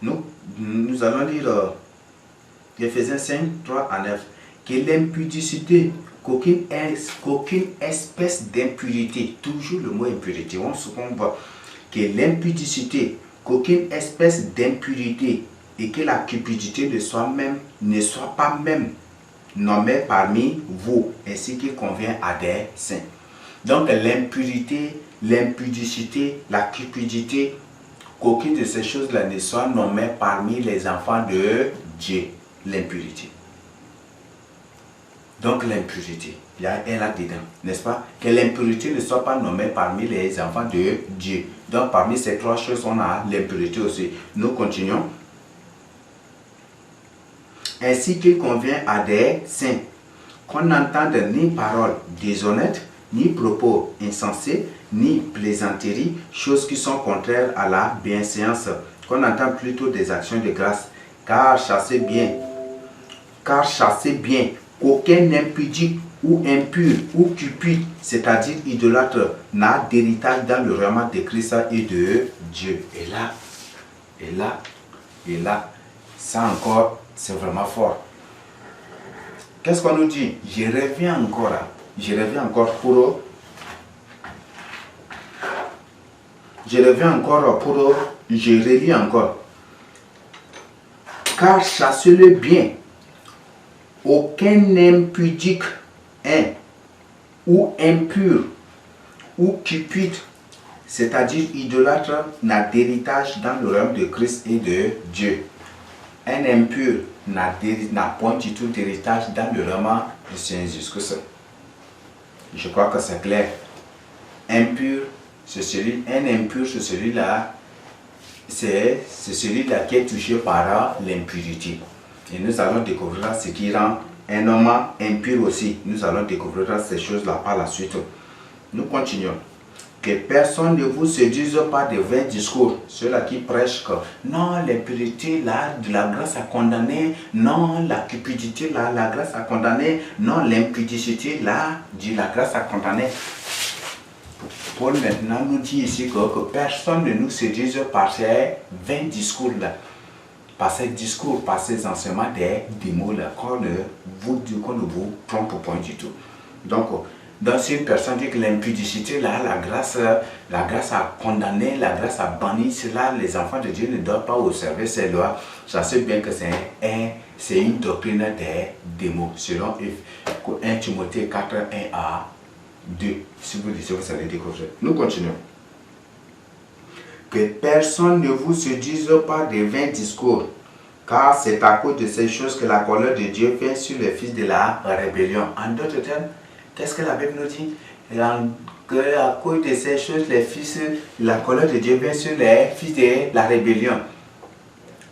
Nous allons lire Éphésiens 5, 3 à 9. Que l'impudicité, qu'aucune espèce d'impurité, toujours le mot impurité, on se voit, que l'impudicité, qu'aucune espèce d'impurité et que la cupidité de soi-même ne soit pas même nommée parmi vous, ainsi qu'il convient à des saints. Donc l'impurité, l'impudicité, la cupidité, qu'aucune de ces choses-là ne soit nommée parmi les enfants de Dieu. L'impurité. Donc l'impurité, il y a un là-dedans, n'est-ce pas? Que l'impurité ne soit pas nommée parmi les enfants de Dieu. Donc parmi ces trois choses, on a l'impurité aussi. Nous continuons. Ainsi qu'il convient à des saints, qu'on n'entende ni paroles déshonnêtes, ni propos insensés, ni plaisanteries, choses qui sont contraires à la bienséance, qu'on entend plutôt des actions de grâce, car chassez bien qu'aucun impudique ou impur ou cupide, c'est-à-dire idolâtre, n'a d'héritage dans le royaume de Christ et de Dieu. Et là, ça encore, c'est vraiment fort. Qu'est-ce qu'on nous dit? Je reviens encore pour je relis encore. Car chassez-le bien. Aucun impudique ou impur ou cupide, c'est-à-dire idolâtre, n'a d'héritage dans le royaume de Christ et de Dieu. Un impur n'a point du tout d'héritage dans le royaume du Seigneur Jésus-Christ. Je crois que c'est clair. Impur, un impur, c'est celui-là qui est touché par l'impurité. Et nous allons découvrir ce qui rend un homme impur aussi. Nous allons découvrir ces choses-là par la suite. Nous continuons. Que personne ne vous séduise par de vains discours. Ceux-là qui prêchent que non, l'impurité, là, de la grâce à condamner. Non, la cupidité, là, la grâce à condamner. Non, l'impudicité, là, de la grâce à condamner. Paul maintenant nous dit ici que personne ne nous séduise par ces vains discours-là. Par ces discours, par ces enseignements des mots-là, qu'on ne vous trompe point du tout. Donc, si une personne dit que l'impudicité, là, la grâce a condamné, la grâce a banni, cela, les enfants de Dieu ne doivent pas observer ces lois. Je sais bien que c'est une doctrine des démons, selon 1 Timothée 4, 1 à 2. Si vous lisez, vous allez découvrir. Nous continuons. Que personne ne vous séduise par de vains discours, car c'est à cause de ces choses que la colère de Dieu vient sur les fils de la rébellion. En d'autres termes, qu'est-ce que la Bible nous dit? Que à cause de ces choses, la colère de Dieu vient sur les fils de la rébellion.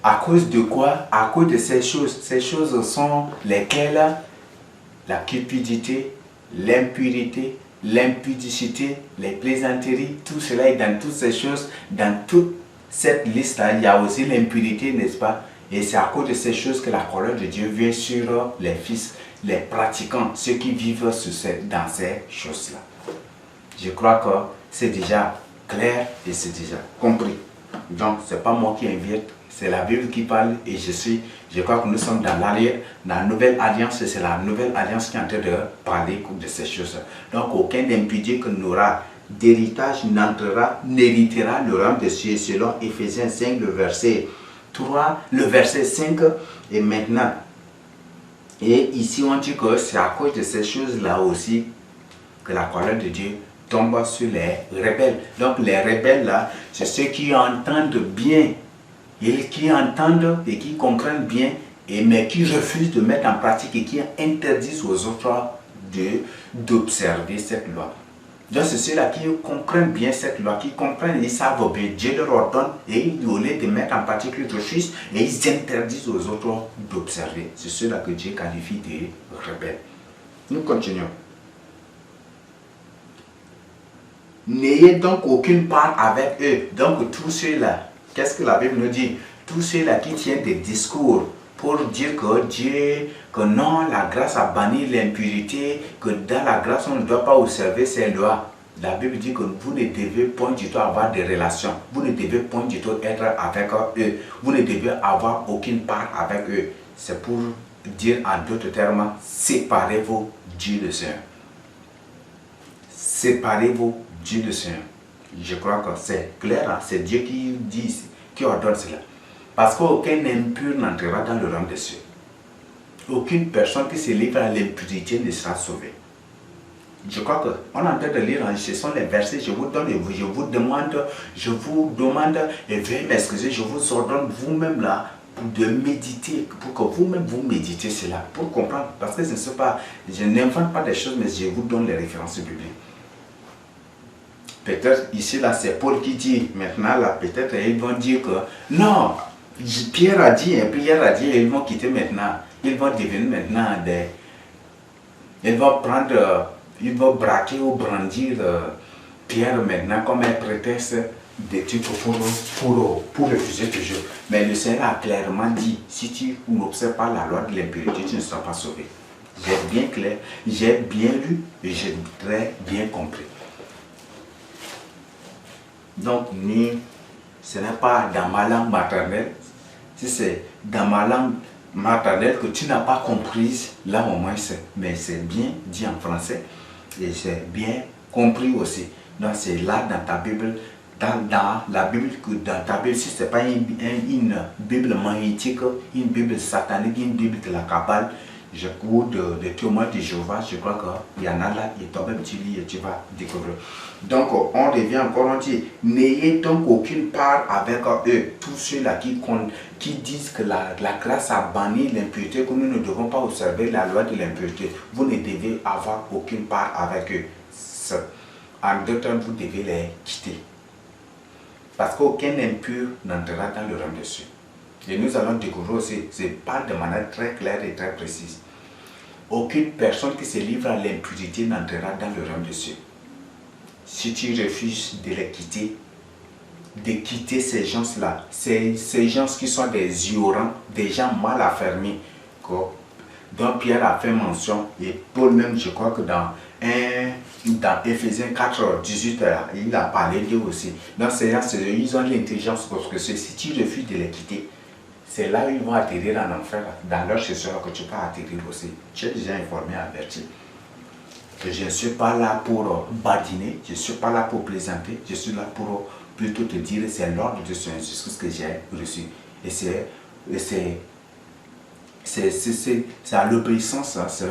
À cause de quoi? À cause de ces choses. Ces choses sont lesquelles? La cupidité, l'impurité, l'impudicité, les plaisanteries, tout cela est dans toutes ces choses, dans toute cette liste-là, il y a aussi l'impurité, n'est-ce pas? Et c'est à cause de ces choses que la colère de Dieu vient sur les fils, les pratiquants, ceux qui vivent dans ces choses-là. Je crois que c'est déjà clair et c'est déjà compris. Donc, ce n'est pas moi qui invite, c'est la Bible qui parle et je crois que nous sommes dans la nouvelle alliance et c'est la nouvelle alliance qui est en train de parler de ces choses. Donc, aucun impudique n'aura d'héritage, n'héritera le royaume de Dieu selon Éphésiens 5, le verset 3, le verset 5 et maintenant. Et ici, on dit que c'est à cause de ces choses-là aussi que la colère de Dieu tombe sur les rebelles. Donc, les rebelles, là, c'est ceux qui entendent bien. Et qui entendent et qui comprennent bien, mais qui refusent de mettre en pratique et qui interdisent aux autres d'observer cette loi. Donc c'est ceux-là qui comprennent bien cette loi, qui comprennent, ils savent bien, Dieu leur ordonne et au lieu de mettre en pratique, ils refusent et ils interdisent aux autres d'observer. C'est ceux-là que Dieu qualifie de rebelles. Nous continuons. N'ayez donc aucune part avec eux. Donc tous ceux-là, qu'est-ce que la Bible nous dit? Tous ceux-là qui tiennent des discours pour dire que non, la grâce a banni l'impurité, que dans la grâce on ne doit pas observer ces lois. La Bible dit que vous ne devez point du tout avoir des relations. Vous ne devez point du tout être avec eux. Vous ne devez avoir aucune part avec eux. C'est pour dire en d'autres termes, séparez-vous, dit le Seigneur. Séparez-vous, dit le Seigneur. Je crois que c'est clair, hein? C'est Dieu qui dit, qui ordonne cela. Parce qu'aucun impur n'entrera dans le royaume des cieux. Aucune personne qui se livre à l'impudicité ne sera sauvée. Je crois qu'on est en train de lire, ce sont les versets, je vous donne, je vous demande, et veuillez m'excuser, je vous ordonne vous-même là, de méditer, pour que vous-même vous méditez cela, pour comprendre, parce que je n'invente pas des choses, mais je vous donne les références bibliques. Peut-être ici là, c'est Paul qui dit, maintenant là, peut-être ils vont dire que, non, Pierre a dit, ils vont quitter maintenant, ils vont devenir maintenant des, ils vont prendre, ils vont braquer ou brandir Pierre maintenant comme un prétexte de titre pour refuser toujours. Mais le Seigneur a clairement dit, si tu n'observes pas la loi de l'impurité, tu ne seras pas sauvé. J'ai bien clair, j'ai bien lu et j'ai très bien compris. Donc, ce n'est pas dans ma langue maternelle, si c'est dans ma langue maternelle que tu n'as pas comprise, là au moins c'est, mais c'est bien dit en français et c'est bien compris aussi. Donc c'est là dans ta Bible, dans la Bible, dans ta Bible, si ce n'est pas une Bible magnétique, une Bible satanique, une Bible de la Kabbale, je cours de témoins de Jéhovah, je crois qu'il y en a là, et toi-même tu lis et tu vas découvrir. Donc on revient encore, on dit, n'ayez donc aucune part avec eux, tous ceux-là qui disent que la grâce a banni l'impureté, que nous ne devons pas observer la loi de l'impureté. Vous ne devez avoir aucune part avec eux. En d'autres termes, vous devez les quitter. Parce qu'aucun impur n'entrera dans le royaume des cieux. Et nous allons découvrir aussi, je parle de manière très claire et très précise. Aucune personne qui se livre à l'impudicité n'entrera dans le royaume des cieux. Si tu refuses de les quitter, de quitter ces gens-là, ces gens qui sont des ignorants, des gens mal affermis, dont Pierre a fait mention, et Paul même, je crois que dans Éphésiens 4, 18, il a parlé d'eux aussi. Donc ces gens, ils ont l'intelligence, parce que si tu refuses de les quitter, c'est là où ils vont atterrir en enfer. Dans leur sera que tu peux atterrir aussi. Tu es déjà informé, averti. Que je ne suis pas là pour badiner, je ne suis pas là pour plaisanter, je suis là pour plutôt te dire c'est l'ordre de Seigneur Jésus que j'ai reçu. Et c'est à l'obéissance, c'est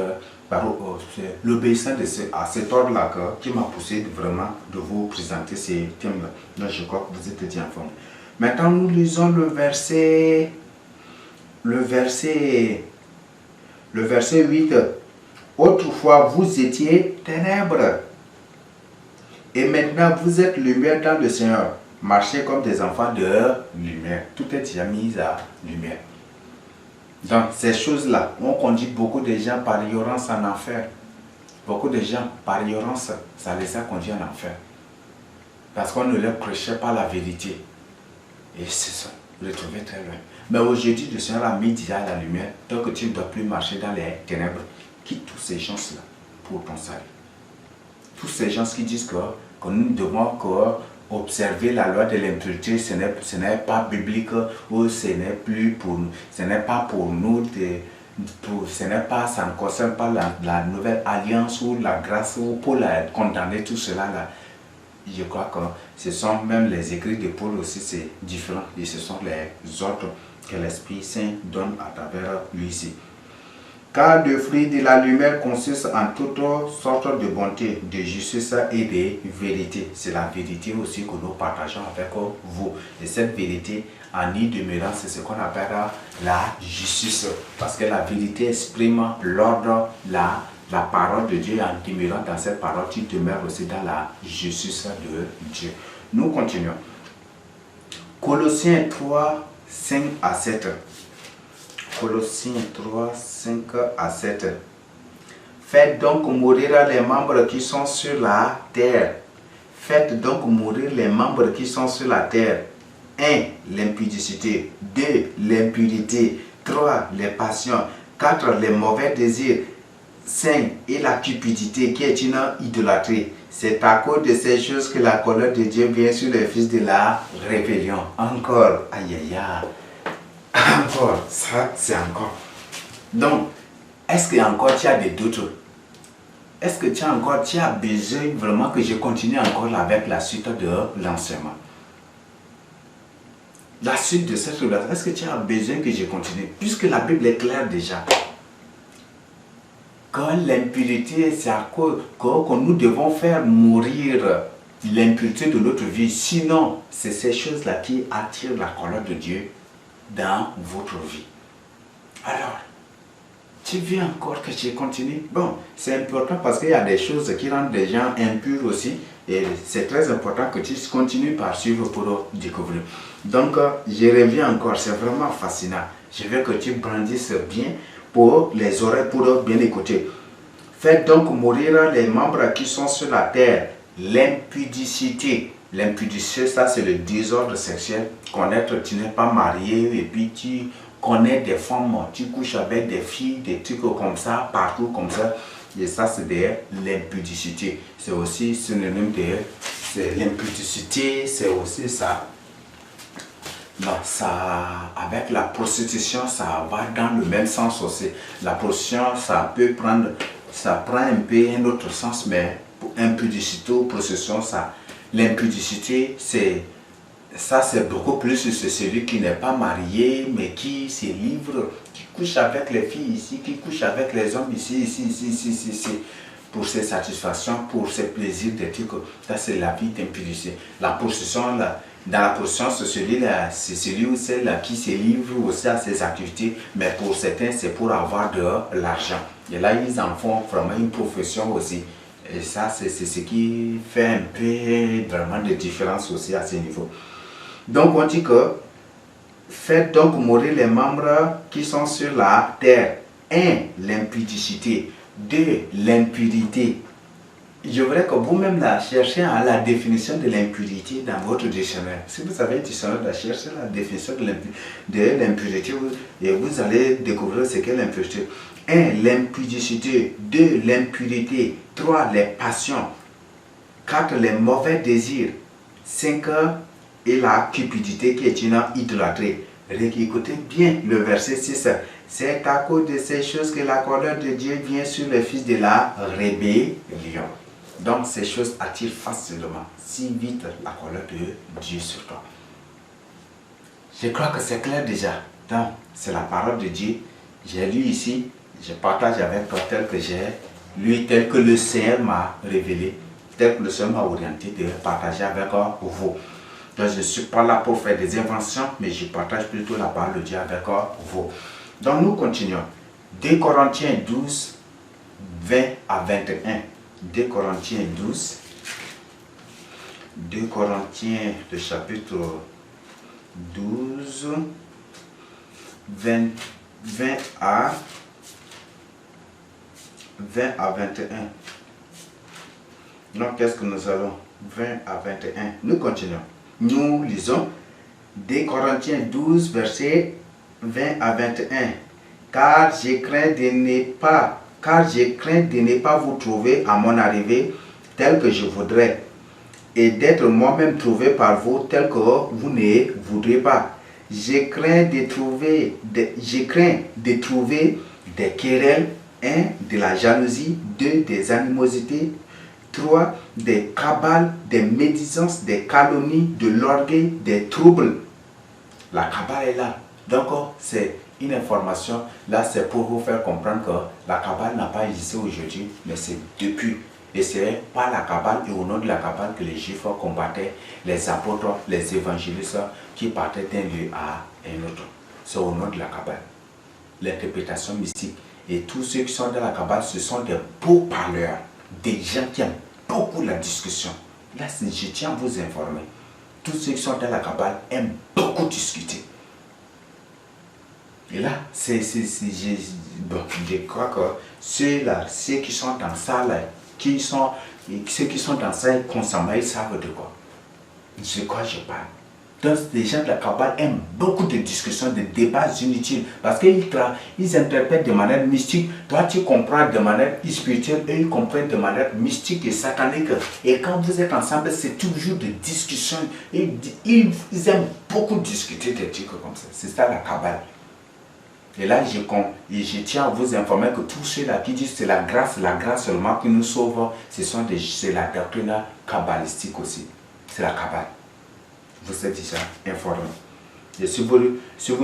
l'obéissance à cet ordre-là qui m'a poussé vraiment de vous présenter ces thèmes-là. Donc je crois que vous êtes déjà informés. Maintenant nous lisons le verset 8. Autrefois vous étiez ténèbres et maintenant vous êtes lumière dans le Seigneur. Marchez comme des enfants de lumière. Tout est déjà mis à lumière. Donc ces choses-là ont conduit beaucoup de gens par ignorance en enfer. Beaucoup de gens par ignorance, ça les a conduits en enfer. Parce qu'on ne leur prêchait pas la vérité. Et c'est ça, vous les trouvez très loin. Mais aujourd'hui, le Seigneur a mis déjà la lumière. Donc tu ne dois plus marcher dans les ténèbres. Quitte tous ces gens-là pour ton salut. Tous ces gens qui disent que nous devons observer la loi de l'impureté, ce n'est pas biblique ou ce n'est plus pour nous. Ce n'est pas pour nous, ça ne concerne pas la nouvelle alliance ou la grâce ou pour condamner tout cela là. Je crois que ce sont même les écrits de Paul aussi, c'est différent et ce sont les ordres que l'Esprit Saint donne à travers lui ici. Car le fruit de la lumière consiste en toutes sortes de bonté, de justice et de vérité. C'est la vérité aussi que nous partageons avec vous. Et cette vérité, en y demeurant, c'est ce qu'on appelle la justice. Parce que la vérité exprime l'ordre, la parole de Dieu. En demeurant dans cette parole, tu demeures aussi dans la justice de Dieu. Nous continuons. Colossiens 3, 5 à 7. Colossiens 3, 5 à 7. Faites donc mourir les membres qui sont sur la terre. Faites donc mourir les membres qui sont sur la terre. 1. L'impudicité. 2. L'impurité. 3. Les passions. 4. Les mauvais désirs. 5 et la cupidité qui est une idolâtrie. C'est à cause de ces choses que la colère de Dieu vient sur les fils de la rébellion. Encore, aïe aïe aïe, encore, ça c'est encore. Donc, est-ce que encore tu as des doutes? Est-ce que tu as besoin vraiment que je continue encore avec la suite de l'enseignement? La suite de cette relation, est-ce que tu as besoin que je continue? Puisque la Bible est claire déjà. Quand l'impureté, c'est à cause que nous devons faire mourir l'impureté de notre vie. Sinon, c'est ces choses-là qui attirent la colère de Dieu dans votre vie. Alors, tu veux encore que je continue? Bon, c'est important parce qu'il y a des choses qui rendent les gens impurs aussi. Et c'est très important que tu continues par suivre pour découvrir. Donc, je reviens encore, c'est vraiment fascinant. Je veux que tu brandisses bien pour les oreilles, pour bien écouter. Faites donc mourir les membres qui sont sur la terre. L'impudicité. L'impudicité, ça c'est le désordre sexuel. Connaître, tu n'es pas marié et puis tu connais des femmes, tu couches avec des filles, des trucs comme ça, partout comme ça. Et ça c'est de l'impudicité. C'est aussi synonyme de l'impudicité, c'est aussi ça. Non, ça, avec la prostitution, ça va dans le même sens aussi. La prostitution, ça peut prendre, ça prend un peu un autre sens, mais impudicité ou prostitution, ça, l'impudicité, c'est beaucoup plus c'est celui qui n'est pas marié, mais qui se livre, qui couche avec les filles ici, qui couche avec les hommes ici, pour ses satisfactions, pour ses plaisirs, des trucs. Ça, c'est la vie d'impudicité. La prostitution, là, dans la position, c'est celui ou celle qui se livre aussi à ses activités, mais pour certains, c'est pour avoir de l'argent. Et là, ils en font vraiment une profession aussi. Et ça, c'est ce qui fait un peu vraiment de différence aussi à ce niveau. Donc, on dit que faites donc mourir les membres qui sont sur la terre. 1. L'impudicité. 2. L'impudité. Je voudrais que vous-même cherchiez à la définition de l'impudicité dans votre dictionnaire. Si vous avez un dictionnaire, cherchez la définition de l'impudicité et vous allez découvrir ce qu'est l'impudicité. 1. L'impudicité. 2. L'impudicité. 3. Les passions. 4. Les mauvais désirs. 5. Et la cupidité qui est une idolâtrie. Écoutez bien le verset 6. C'est à cause de ces choses que la colère de Dieu vient sur les fils de la rébellion. Donc ces choses attirent facilement, si vite, la colère de Dieu sur toi. Je crois que c'est clair déjà. Donc c'est la parole de Dieu. J'ai lu ici, je partage avec toi tel que j'ai lu, tel que le Seigneur m'a révélé, tel que le Seigneur m'a orienté de partager avec vous. Donc je ne suis pas là pour faire des inventions, mais je partage plutôt la parole de Dieu avec vous. Donc nous continuons. 2 Corinthiens 12, 20 à 21. 2 Corinthiens 12. 2 Corinthiens, le chapitre 12, 20 à 21. Donc qu'est-ce que nous allons? 20 à 21. Nous continuons. Nous lisons 2 Corinthiens 12, verset 20 à 21. Car je crains de ne pas vous trouver à mon arrivée tel que je voudrais, et d'être moi-même trouvé par vous tel que vous ne voudrez pas. Je crains de trouver des querelles, 1. de la jalousie, 2. des animosités, 3. des cabales, des médisances, des calomnies, de l'orgueil, des troubles. La cabale est là. Donc, c'est une information. Là, c'est pour vous faire comprendre que la cabale n'a pas existé aujourd'hui, mais c'est depuis. Et c'est par la cabale et au nom de la cabale que les Juifs combattaient les apôtres, les évangélistes qui partaient d'un lieu à un autre. C'est au nom de la cabale. L'interprétation mystique. Et tous ceux qui sont dans la cabale, ce sont des beaux parleurs, des gens qui aiment beaucoup la discussion. Là, je tiens à vous informer. Tous ceux qui sont dans la cabale aiment beaucoup discuter. Et là, je crois que ceux qui sont dans ça, là, ceux qui sont dans ça constamment, ils savent de quoi. De quoi je parle. Donc les gens de la Kabbale aiment beaucoup de discussions, de débats inutiles parce qu'ils interprètent de manière mystique. Toi tu comprends de manière spirituelle et ils comprennent de manière mystique et satanique. Et quand vous êtes ensemble, c'est toujours des discussions. Ils aiment beaucoup discuter des trucs comme ça. C'est ça la Kabbale. Et là, je tiens à vous informer que tous ceux-là qui disent que c'est la grâce seulement qui nous sauve, c'est la doctrine kabbalistique aussi. C'est la Kabbale. Vous êtes déjà informé. Et si vous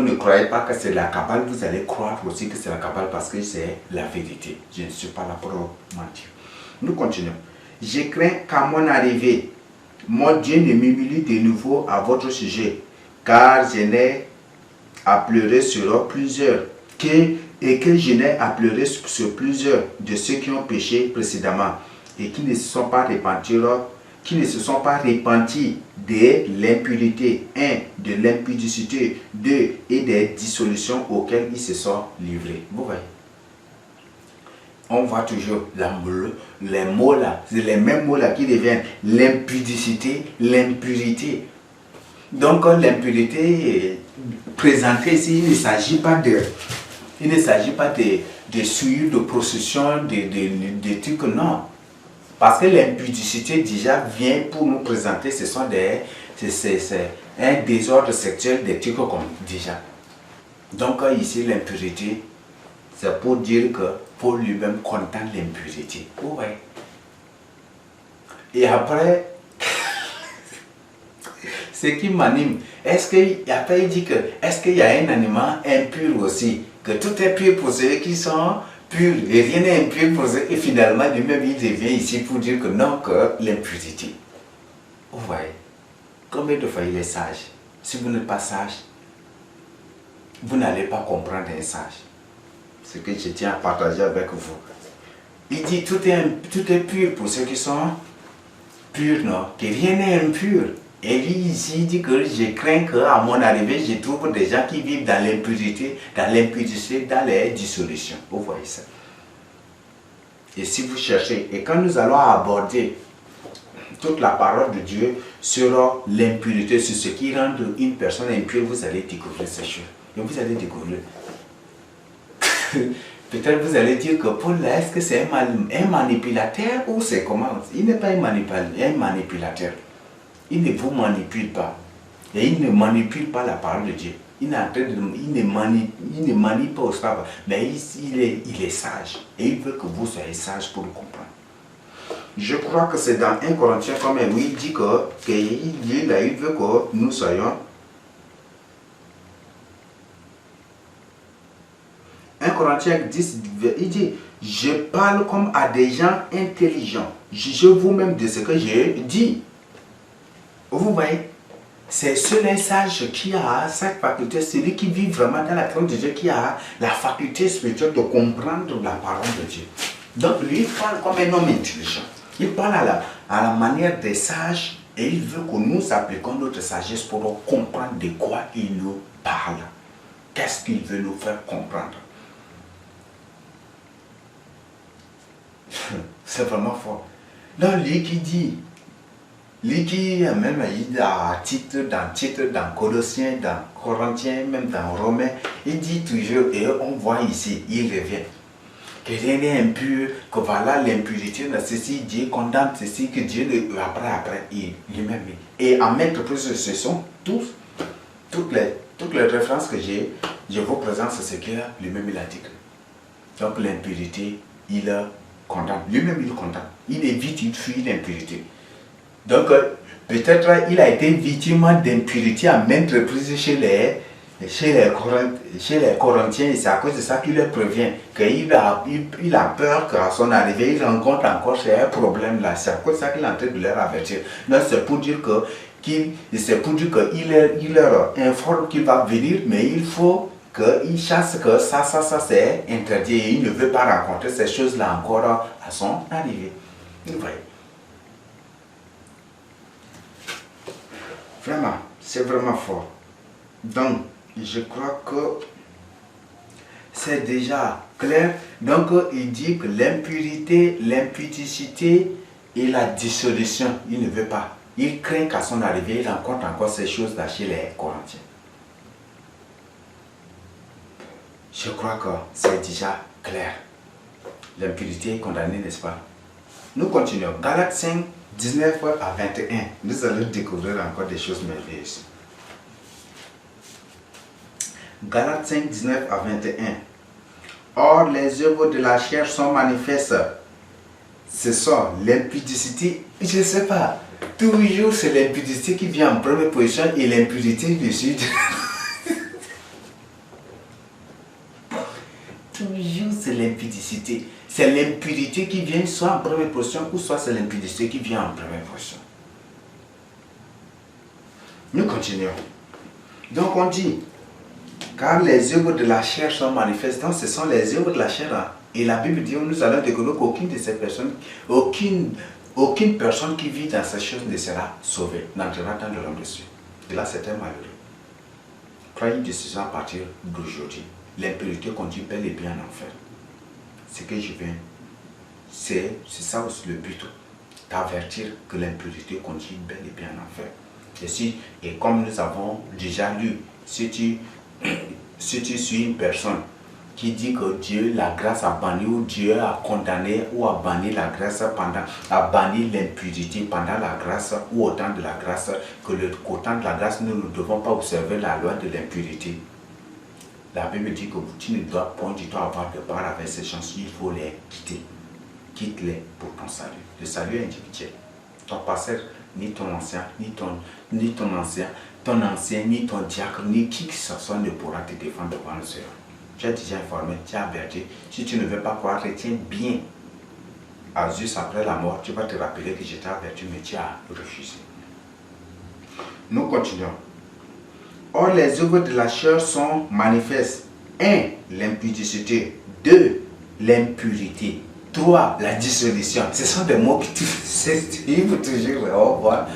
ne croyez pas que c'est la Kabbale, vous allez croire aussi que c'est la Kabbale parce que c'est la vérité. Je ne suis pas là pour mentir. Nous continuons. Je crains qu'à mon arrivée, mon Dieu ne m'humilie de nouveau à votre sujet, car je n'ai à pleurer sur plusieurs, et que je n'ai à pleurer sur plusieurs de ceux qui ont péché précédemment et qui ne se sont pas repentis, de l'impurité, 1, de l'impudicité, 2, et des dissolutions auxquelles ils se sont livrés. Vous voyez, on voit toujours les mots là, c'est les mêmes mots là qui deviennent l'impudicité, l'impurité. Donc l'impurité présentée ici, il ne s'agit pas de souillure, de procession, de trucs, non. Parce que l'impudicité déjà vient pour nous présenter, ce sont un désordre sexuel, des trucs comme déjà. Donc ici l'impureté, c'est pour dire que Paul lui-même condamne l'impurité. Ouais. Et après, ce qui m'anime, après il dit que, est-ce qu'il y a un animal impur aussi? Que tout est pur pour ceux qui sont purs et rien n'est impur pour ceux. Et finalement, lui-même, il revient ici pour dire que non, que l'impurité. Vous voyez, combien de fois il est sage? Si vous n'êtes pas sage, vous n'allez pas comprendre un sage. Ce que je tiens à partager avec vous. Il dit tout est pur pour ceux qui sont purs, non? Que rien n'est impur. Et lui ici il dit que je crains qu'à mon arrivée, je trouve des gens qui vivent dans l'impudicité, dans les dissolutions. Vous voyez ça. Et si vous cherchez, et quand nous allons aborder toute la parole de Dieu sur l'impurité, sur ce qui rend une personne impure, vous allez découvrir ces choses. Et vous allez découvrir. Peut-être vous allez dire que Paul, est-ce que c'est un manipulateur ou c'est comment? Il n'est pas un manipulateur. Il ne vous manipule pas. Et il ne manipule pas la parole de Dieu. Il ne manie pas au savoir. Mais il est sage. Et il veut que vous soyez sage pour le comprendre. Je crois que c'est dans 1 Corinthiens quand même où il dit il veut que nous soyons. 1 Corinthiens 10, il dit, je parle comme à des gens intelligents. Jugez vous-même de ce que j'ai dit. Vous voyez, c'est seul un sage qui a cette faculté, celui qui vit vraiment dans la crainte de Dieu, qui a la faculté spirituelle de comprendre la parole de Dieu. Donc lui, il parle comme un homme intelligent. Il parle à la manière des sages et il veut que nous appliquions notre sagesse pour comprendre de quoi il nous parle. Qu'est-ce qu'il veut nous faire comprendre? C'est vraiment fort. Donc lui qui dit, lui qui même dans Colossiens, dans Corinthiens, même dans Romains, il dit toujours, et on voit ici, il revient, que rien n'est impur, que voilà l'impurité, ceci, Dieu condamne ceci, que Dieu, après, lui-même. Et en mettre plus, ce sont toutes les références que je vous présente, c'est ce qu'il a, lui-même il a dit. Donc l'impurité, il condamne, lui-même il condamne, il évite, il fuit l'impurité. Donc, peut-être il a été victime d'impurité à maintes reprises chez les Corinthiens, et c'est à cause de ça qu'il leur prévient qu'il a peur qu'à son arrivée, il rencontre encore ces problèmes-là. C'est à cause de ça qu'il est en train de leur avertir. Donc, c'est pour dire qu'il leur informe qu'il va venir, mais il faut qu'il chasse que ça c'est interdit et il ne veut pas rencontrer ces choses-là encore à son arrivée. Vous voyez. Vraiment, c'est vraiment fort. Donc, je crois que c'est déjà clair. Donc, il dit que l'impurité, l'impudicité et la dissolution, il ne veut pas. Il craint qu'à son arrivée, il rencontre encore ces choses-là chez les Corinthiens. Je crois que c'est déjà clair. L'impurité est condamnée, n'est-ce pas? Nous continuons. Galates 5, 19 à 21. Nous allons découvrir encore des choses merveilleuses. Galates 5, 19 à 21. Or, les œuvres de la chair sont manifestes. Ce sont l'impudicité. Je ne sais pas. Toujours c'est l'impudicité qui vient en première position et l'impudicité du sud. Toujours c'est l'impudicité. C'est l'impudicité qui vient soit en première position ou soit c'est l'impudicité qui vient en première position. Nous continuons. Donc on dit, car les œuvres de la chair sont manifestes, donc ce sont les œuvres de la chair. Hein. Et la Bible dit, nous allons découvrir qu'aucune de ces personnes, aucune personne qui vit dans ces choses ne sera sauvée, n'entrera dans le royaume des cieux. Et là, c'est un malheureux. Prenez une décision à partir d'aujourd'hui. L'impurité conduit bel et bien en enfer. Ce que je viens, c'est ça aussi le but. T'avertir que l'impurité conduit bel et bien en enfer. Et comme nous avons déjà lu, si tu suis une personne qui dit que Dieu, la grâce a banni, ou Dieu a condamné, ou a banni la grâce a banni l'impudicité pendant la grâce, ou au temps de la grâce, qu'au temps de la grâce, nous ne devons pas observer la loi de l'impudicité. La Bible dit que tu ne dois point du tout avoir de part avec ces gens, il faut les quitter. Quitte-les pour ton salut. Le salut est individuel. Ton pasteur, ni ton ancien, ni ton ancien, ni ton diacre, ni qui que ce soit ne pourra te défendre devant le Seigneur. Tu as déjà informé, tu as averti. Si tu ne veux pas croire, retiens bien. Juste après la mort, tu vas te rappeler que je t'ai averti, mais tu as refusé. Nous continuons. Or, les œuvres de la chair sont manifestes. 1. L'impudicité. 2. L'impurité. 3. La dissolution. Ce sont des mots qui il faut toujours revoir.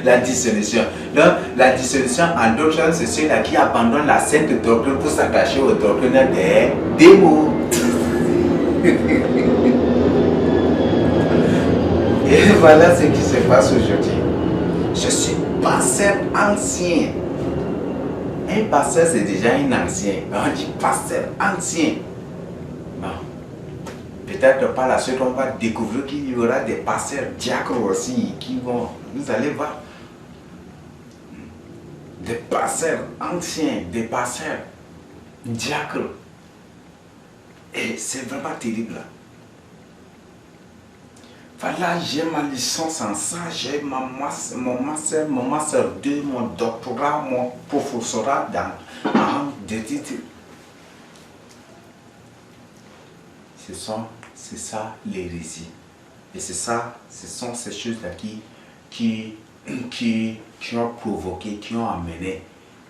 La dissolution. Donc, la dissolution, en d'autres termes, c'est ceux-là qui abandonnent la sainte doctrine pour s'attacher aux doctrines des démons. Et voilà ce qui se passe aujourd'hui. Je suis pasteur ancien. Un pasteur, c'est déjà un ancien. On dit pasteur ancien. Bon. Peut-être par la suite, on va découvrir qu'il y aura des pasteurs diacres aussi qui vont. Vous allez voir. Des pasteurs anciens, des pasteurs diacres. Et c'est vraiment terrible. Voilà, j'ai ma licence en ça, j'ai mon master 2, mon doctorat, mon professorat dans des titres. C'est ça l'hérésie. Et c'est ça, ce sont ces choses-là qui ont provoqué, qui ont amené,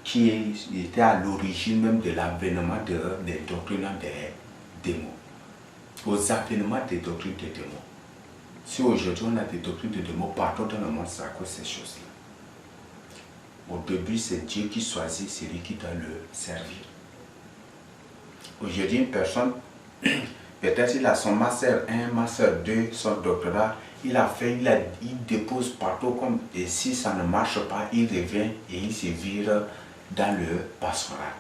qui étaient à l'origine même de l'avènement des doctrines des démons. Aux avènements des doctrines des démons. Si aujourd'hui on a des doctrines de démons partout dans le monde, c'est à cause de ces choses-là. Au début, c'est Dieu qui choisit celui qui doit le servir. Aujourd'hui, une personne, peut-être il a son master 1, master 2, son doctorat, il dépose partout comme, et si ça ne marche pas, il revient et il se vire dans le pastorat.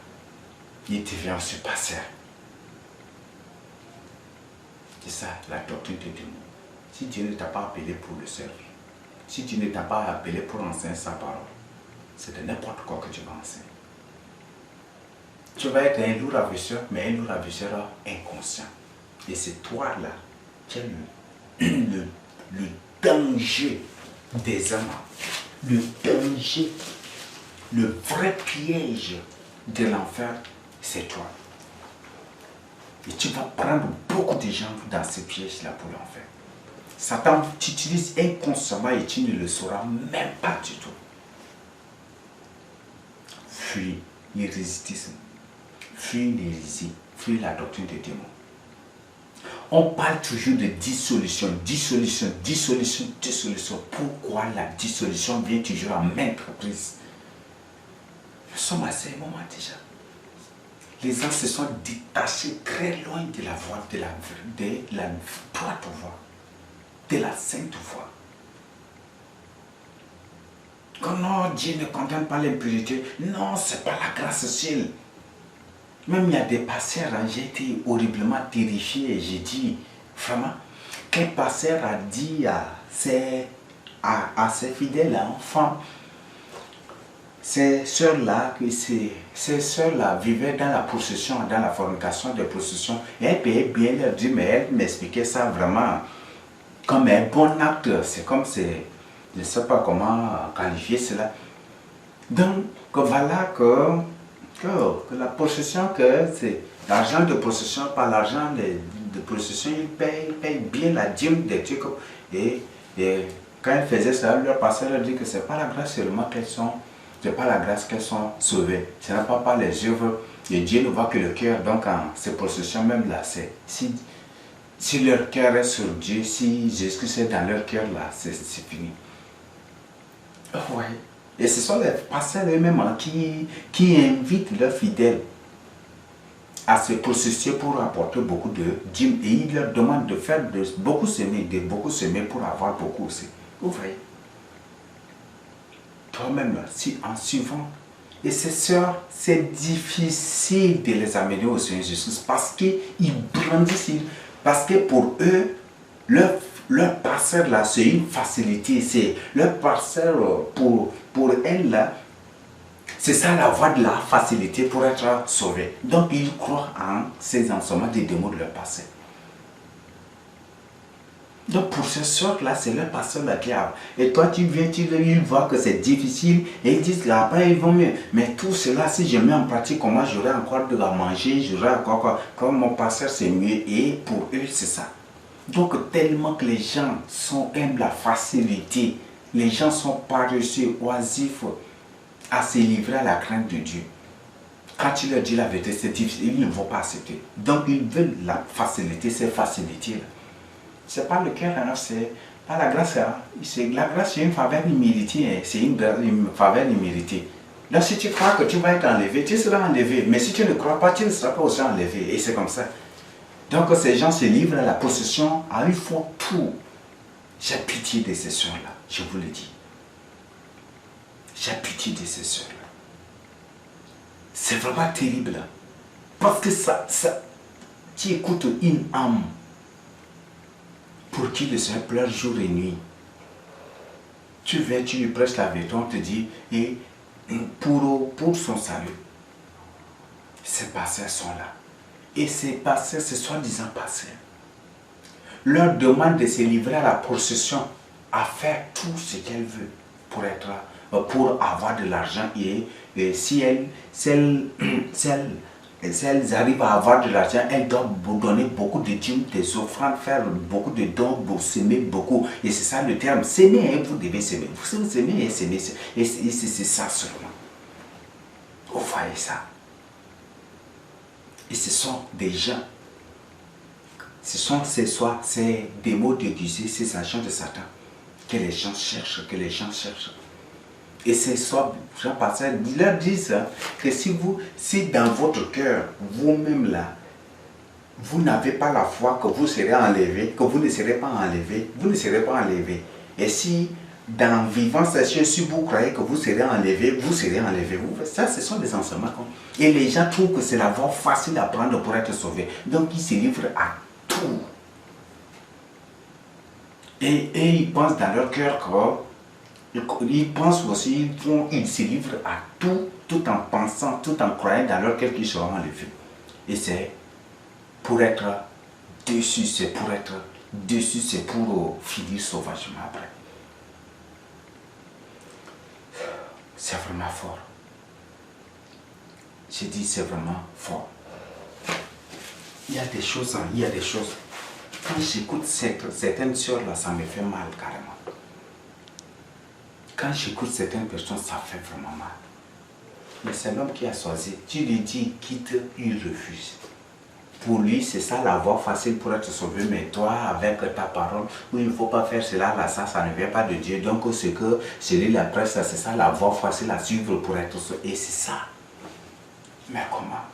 Il devient ce pasteur. C'est ça la doctrine des démons. Si Dieu ne t'a pas appelé pour le servir, si Dieu ne t'a pas appelé pour enseigner sa parole, c'est de n'importe quoi que tu vas enseigner. Tu vas être un lourd ravisseur, mais un lourd ravisseur inconscient. Et c'est toi là qui as le danger des âmes, le danger, le vrai piège de l'enfer, c'est toi. Et tu vas prendre beaucoup de gens dans ce piège-là pour l'enfer. Satan t'utilise inconsciemment et tu ne le sauras même pas du tout. Fuis l'hérésitisme, fuis l'hérésie, fuis la doctrine des démons. On parle toujours de dissolution, dissolution, dissolution, dissolution. Pourquoi la dissolution vient toujours à maintes reprises? Nous sommes à ce moment déjà. Les gens se sont détachés très loin de la voie, de la droite voie, de la sainte voie. Que non, Dieu ne condamne pas l'impurité. Non, c'est pas la grâce ciel. Même il y a des pasteurs, hein, j'ai été horriblement terrifié. J'ai dit, vraiment, quel pasteur a dit à ses fidèles enfants, ces sœurs-là vivaient dans la procession, dans la fornication de procession. Et elle payait bien leur dire, mais elle m'expliquait ça vraiment comme un bon acte. C'est comme, je ne sais pas comment qualifier cela. Donc, voilà que la procession, que c'est l'argent de procession, pas l'argent de procession, ils payent bien la dîme des trucs. Et quand ils faisaient ça, leur pasteur leur dit que c'est pas la grâce seulement qu'elles sont. C'est pas la grâce qu'elles sont sauvées. Ce n'est pas par les œuvres. Et Dieu ne voit que le cœur. Donc, en ces processions même là, c'est si leur cœur est sur Dieu, si Jésus-Christ est dans leur cœur là, c'est fini. Ouais. Et ce sont les pasteurs eux-mêmes hein, qui invitent leurs fidèles à se processer pour apporter beaucoup de dîmes. Et ils leur demandent de faire beaucoup semer pour avoir beaucoup aussi. Vous voyez? Toi-même, si en suivant, et ces sœurs, c'est difficile de les amener au Seigneur Jésus parce qu'ils brandissent, parce que pour eux, leur pasteur là, c'est une facilité. C'est leur pasteur pour elle là, c'est ça la voie de la facilité pour être sauvé. Donc ils croient en ces enseignements des démons de leur pasteur. Donc pour ces sœurs-là, c'est leur pasteur là qui a. Et toi tu viens, ils voient que c'est difficile et ils disent après ils vont mieux. Mais tout cela, si je mets en pratique, comment j'aurai encore de la manger, j'aurai encore quoi. Comme mon pasteur c'est mieux et pour eux c'est ça. Donc tellement que les gens aiment la facilité, les gens sont paresseux, oisifs à se livrer à la crainte de Dieu. Quand tu leur dis la vérité, c'est difficile, ils ne vont pas accepter. Donc ils veulent la facilité, ces facilités-là. C'est pas le cœur, c'est pas la grâce. La grâce, c'est une faveur imméritée. C'est une faveur imméritée. Donc si tu crois que tu vas être enlevé, tu seras enlevé. Mais si tu ne crois pas, tu ne seras pas aussi enlevé. Et c'est comme ça. Donc ces gens se livrent à la possession, ils font tout. J'ai pitié de ces soeurs-là, je vous le dis. J'ai pitié de ces soeurs-là. C'est vraiment terrible. Parce que tu écoutes une âme pour qui le Seigneur pleure jour et nuit. Tu viens, tu lui prêches la vérité, on te dit, et pour son salut, ces pasteurs sont là. Et ces pasteurs, ces soi-disant pasteurs, leur demande de se livrer à la procession, à faire tout ce qu'elle veut pour avoir de l'argent. Et si elles arrivent à avoir de l'argent, elles doivent donner beaucoup de dîmes, des offrandes, faire beaucoup de dons, s'aimer beaucoup. Et c'est ça le terme. S'aimer, vous devez s'aimer. Vous s'aimez et s'aimer. Et c'est ça seulement. Vous voyez ça. Et ce sont des gens. Ce sont ces démons déguisés, ces agents de Satan que les gens cherchent, Et c'est soit, Jean Pascal, ils leur disent que si dans votre cœur, vous-même là, vous n'avez pas la foi que vous serez enlevé, que vous ne serez pas enlevé, vous ne serez pas enlevé. Et si dans vivant ces choses, si vous croyez que vous serez enlevé, vous serez enlevé. Ça, ce sont des enseignements. Et les gens trouvent que c'est la voie facile à prendre pour être sauvé. Donc ils se livrent à tout. Et ils pensent dans leur cœur ils pensent aussi, ils se livrent à tout en pensant, tout en croyant dans leur cœur qu'ils seront enlevés. Et c'est pour être dessus, c'est pour finir sauvagement après. C'est vraiment fort. J'ai dit c'est vraiment fort. Il y a des choses. Quand j'écoute certaines sœurs là, ça me fait mal carrément. Quand j'écoute certaines personnes, ça fait vraiment mal. Mais c'est l'homme qui a choisi. Tu lui dis quitte, il refuse. Pour lui, c'est ça la voie facile pour être sauvé. Mais toi, avec ta parole, où il ne faut pas faire cela, là, ça ne vient pas de Dieu. Donc, ce que celui la presse, c'est ça la voie facile à suivre pour être sauvé. Et c'est ça. Mais comment?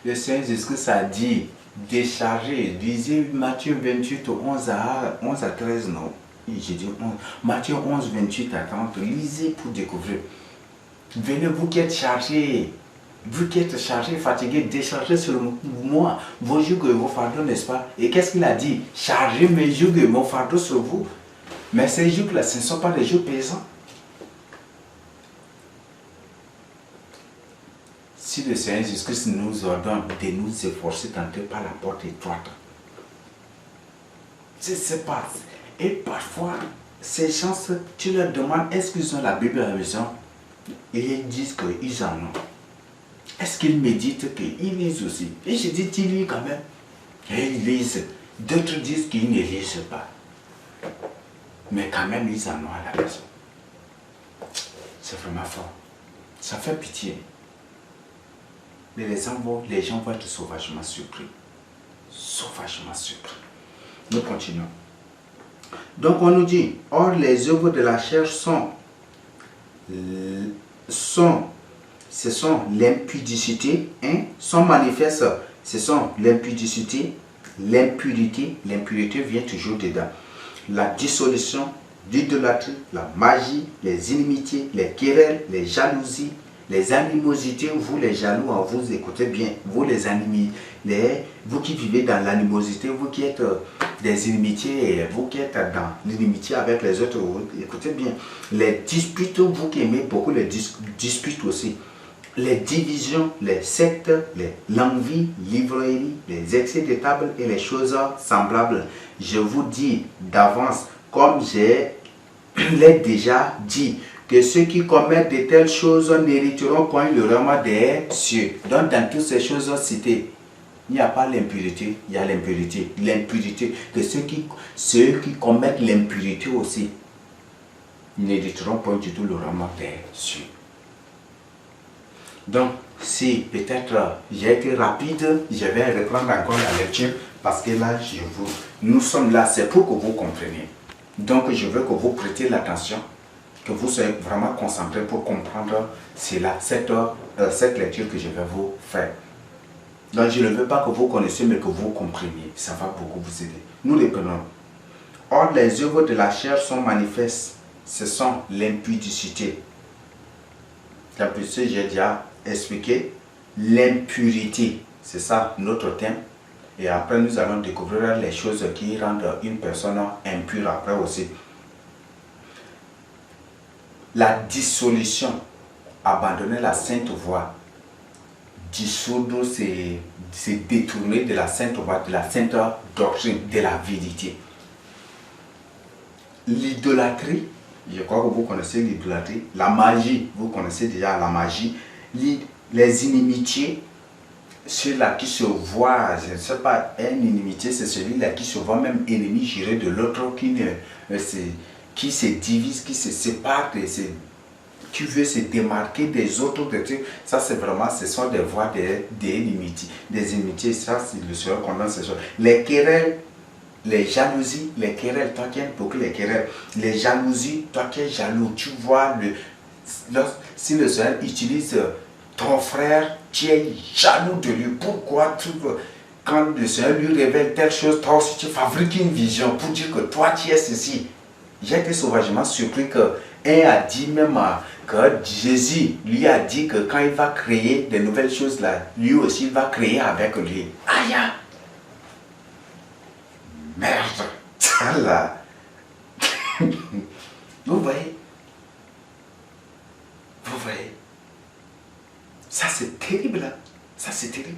Le Seigneur Jésus-Christ a dit, déchargez, lisez Matthieu 28, 11 à 13, non? J'ai dit 11. Matthieu 11, 28 à 30. Lisez pour découvrir. Venez, vous qui êtes chargés. Vous qui êtes chargés, fatigués, déchargez sur moi vos jougs et vos fardeaux, n'est-ce pas? Et qu'est-ce qu'il a dit? Chargez mes jougs et mon fardeau sur vous. Mais ces jougs-là, ce ne sont pas des jougs paysans. Si le Seigneur Jésus-Christ nous ordonne de nous efforcer d'entrer par la porte étroite, c'est pas. Et parfois, ces gens, tu leur demandes, est-ce qu'ils ont la Bible à la maison? Et ils disent qu'ils en ont. Est-ce qu'ils méditent qu'ils lisent aussi? Et je dis, tu lis quand même. Et ils lisent. D'autres disent qu'ils ne lisent pas. Mais quand même, ils en ont à la maison. C'est vraiment fort. Ça fait pitié. Mais les gens vont être sauvagement surpris. Sauvagement surpris. Nous continuons. Donc on nous dit, or les œuvres de la chair ce sont l'impudicité, sont manifestes, ce sont l'impudicité, l'impurité vient toujours dedans, la dissolution, l'idolâtrie, la magie, les inimitiés, les querelles, les jalousies, les animosités. Vous les jaloux, vous écoutez bien, vous les animés, vous qui vivez dans l'animosité, vous qui êtes des inimitiés, et vous qui êtes dans l'inimitié avec les autres, vous, écoutez bien, les disputes, vous qui aimez beaucoup les disputes aussi, les divisions, les sectes, l'envie, l'ivrognerie, les excès de table et les choses semblables. Je vous dis d'avance, comme je l'ai déjà dit, que ceux qui commettent de telles choses n'hériteront point le royaume des cieux. Donc dans toutes ces choses citées, il n'y a pas l'impurité, il y a l'impurité. L'impurité, que ceux qui commettent l'impurité aussi n'hériteront point du tout le royaume des cieux. Donc, si peut-être j'ai été rapide, je vais reprendre encore la lecture parce que là, nous sommes là, c'est pour que vous compreniez. Donc, je veux que vous prêtiez l'attention, que vous soyez vraiment concentrés pour comprendre cela, cette lecture que je vais vous faire. Donc, je ne veux pas que vous connaissiez, mais que vous compreniez. Ça va beaucoup vous aider. Nous les prenons. Or, les œuvres de la chair sont manifestes. Ce sont l'impudicité. L'impudicité, j'ai déjà expliqué. L'impurité, c'est ça notre thème. Et après, nous allons découvrir les choses qui rendent une personne impure après aussi. La dissolution, abandonner la sainte voie. Dissoudre, c'est détourner de la sainte voie, de la sainte doctrine, de la vérité. L'idolâtrie, je crois que vous connaissez l'idolâtrie. La magie, vous connaissez déjà la magie. Les inimitiés, ceux-là qui se voient, je ne sais pas, une inimitié, c'est celui-là qui se voit même ennemi juré de l'autre, qui se divise, qui se sépare, qui veut se démarquer des autres. Ça, c'est vraiment, ce sont des voies des inimitiés. Ça, c'est le Seigneur condamne ces choses. Les querelles, les jalousies, les querelles, toi qui aimes beaucoup les querelles, les jalousies, toi qui es jaloux, tu vois, si le Seigneur utilise ton frère, tu es jaloux de lui. Pourquoi quand le Seigneur lui révèle telle chose, toi aussi tu fabriques une vision pour dire que toi tu es ceci. J'ai été sauvagement surpris qu'un a dit même que Jésus lui a dit que quand il va créer de nouvelles choses là, lui aussi il va créer avec lui. Aïe! Merde! Ça là! Vous voyez? Vous voyez? Ça c'est terrible, hein? Ça c'est terrible.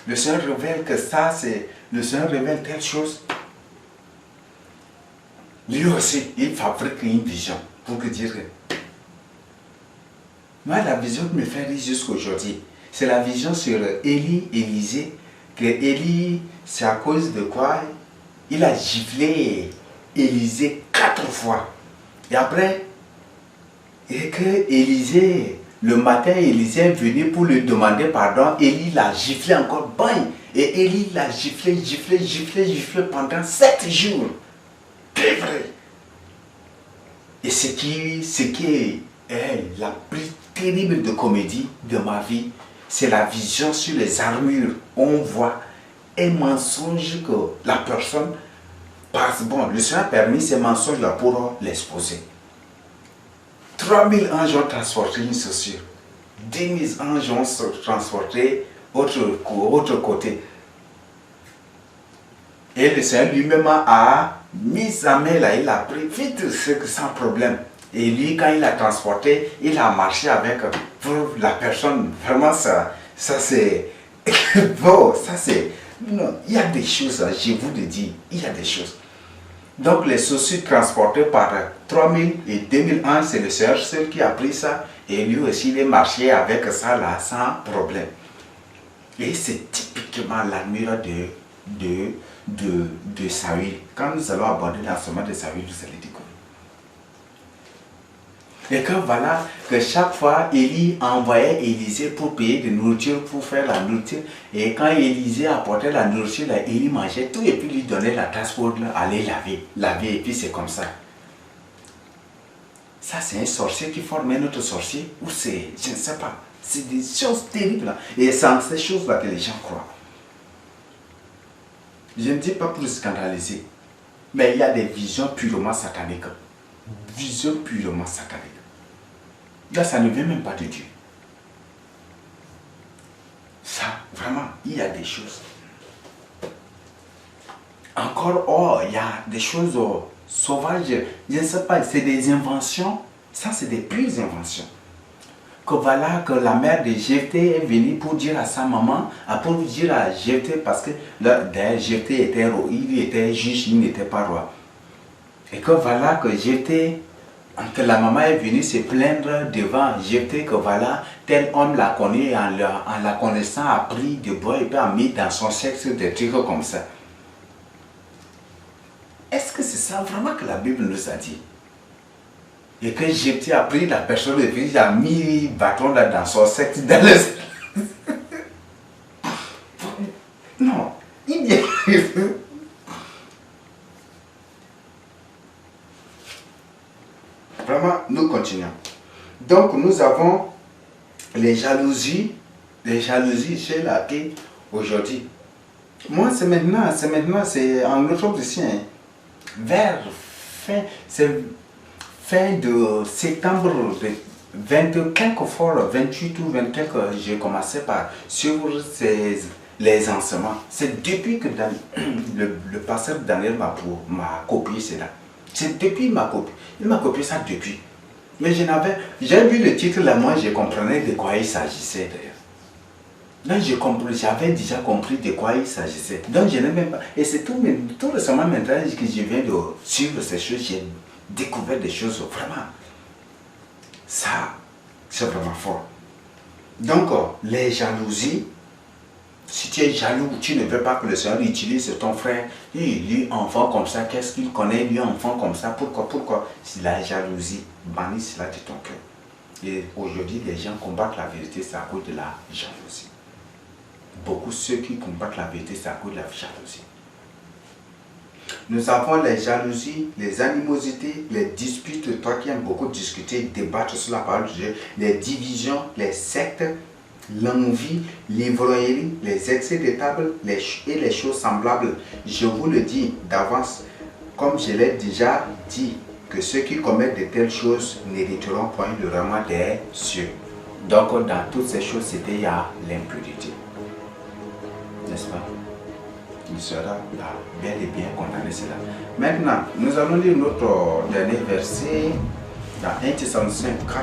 Le Seigneur révèle que ça c'est... Le Seigneur révèle telle chose. Lui aussi, il fabrique une vision pour que dire que... Moi, la vision qui me fait rire jusqu'à aujourd'hui, c'est la vision sur Élisée, que Élie, c'est à cause de quoi il a giflé Élisée 4 fois. Et après, et que Élisée, le matin, Élisée est venu pour lui demander pardon, Élie l'a giflé encore, bang! Et Élie l'a giflé pendant 7 jours. C'est vrai. Et ce qui est la plus terrible de comédie de ma vie, c'est la vision sur les armures. On voit un mensonge que la personne bon, le Seigneur a permis ces mensonges-là pour l'exposer. 3000 anges ont transporté une chaussure. 10 000 anges ont transporté autre côté. Et le Seigneur lui-même a mis sa main là, il a pris vite sans problème. Et lui, quand il a transporté, il a marché avec la personne. Vraiment, ça c'est... bon, ça c'est... Non, il y a des choses, je vous le dis, il y a des choses. Donc les chaussures transportées par 3000 et 2000 ans, c'est le Seigneur seul qui a pris ça. Et lui aussi, il est marché avec ça là, sans problème. Et c'est typiquement l'armure de Saül. Quand nous allons aborder l'enseignement de Saül, vous allez découvrir. Et que voilà, que chaque fois, Élie envoyait Élisée pour payer de nourriture, pour faire la nourriture. Et quand Élisée apportait la nourriture, là, Élie mangeait tout et puis lui donnait la tasse pour aller laver. Et puis c'est comme ça. Ça, c'est un sorcier qui forme un autre sorcier. Ou c'est, je ne sais pas. C'est des choses terribles. Là. Et c'est ces choses-là que les gens croient. Je ne dis pas pour scandaliser. Mais il y a des visions purement sataniques. Visions purement sataniques. Là, ça ne vient même pas de Dieu. Ça, vraiment, il y a des choses. Encore, il y a des choses sauvages. Je ne sais pas, c'est des inventions. Ça, c'est des pures inventions. Que voilà, que la mère de Jephthé est venue pour dire à sa maman, pour dire à Jephthé, parce que Jephthé était juge, il n'était pas roi. Et que voilà, que Jephthé, que la maman est venue se plaindre devant Jephthé, que voilà, tel homme l'a connu, en la connaissant, a pris de bois et puis a mis dans son sexe des trucs comme ça. Est-ce que c'est ça vraiment que la Bible nous a dit? Et que Jephthé a pris la personne et puis il a mis bâton là dans son sexe, dans le... Non, il y a... Vraiment, nous continuons. Donc, nous avons les jalousies chez la qui aujourd'hui. Moi, c'est maintenant, c'est en octobre ici, hein, vers fin de septembre, 20 quelques fois, 28 ou 20 quelques, j'ai commencé par suivre les enseignements. C'est depuis que le pasteur Daniel m'a copié cela. C'est depuis qu'il m'a copié. Il m'a copié ça depuis. Mais j'ai vu le titre là, moi je comprenais de quoi il s'agissait d'ailleurs. Là, j'avais déjà compris de quoi il s'agissait. Donc je n'ai même pas. Et c'est tout récemment maintenant que je viens de suivre ces choses, j'ai découvert des choses vraiment. Ça, c'est vraiment fort. Donc, les jalousies. Si tu es jaloux, tu ne veux pas que le Seigneur utilise ton frère, lui enfant comme ça, qu'est-ce qu'il connaît, lui enfant comme ça, pourquoi c'est la jalousie, bannis cela de ton cœur. Et aujourd'hui, les gens combattent la vérité, c'est à cause de la jalousie. Beaucoup ceux qui combattent la vérité, c'est à cause de la jalousie. Nous avons les jalousies, les animosités, les disputes, toi qui aimes beaucoup discuter, débattre sur la parole de Dieu, les divisions, les sectes, l'envie, l'ivrognerie, les excès de table et les choses semblables. Je vous le dis d'avance, comme je l'ai déjà dit, que ceux qui commettent de telles choses n'hériteront point le royaume des cieux. Donc dans toutes ces choses, il y a l'impudicité. N'est-ce pas? Il sera bien et bien condamné cela. Maintenant, nous allons lire notre dernier verset dans 1 Thessaloniciens 4.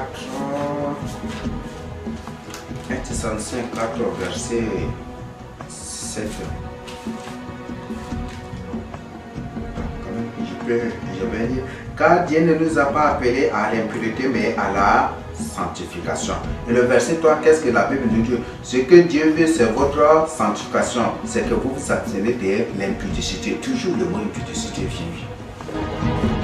1 Thessaloniciens 4, verset 7. Je vais lire. Car Dieu ne nous a pas appelés à l'impureté, mais à la sanctification. Et le verset 3, qu'est-ce que la Bible nous dit? Ce que Dieu veut, c'est votre sanctification. C'est que vous vous abstenez de l'impudicité. Toujours le mot impudicité vient.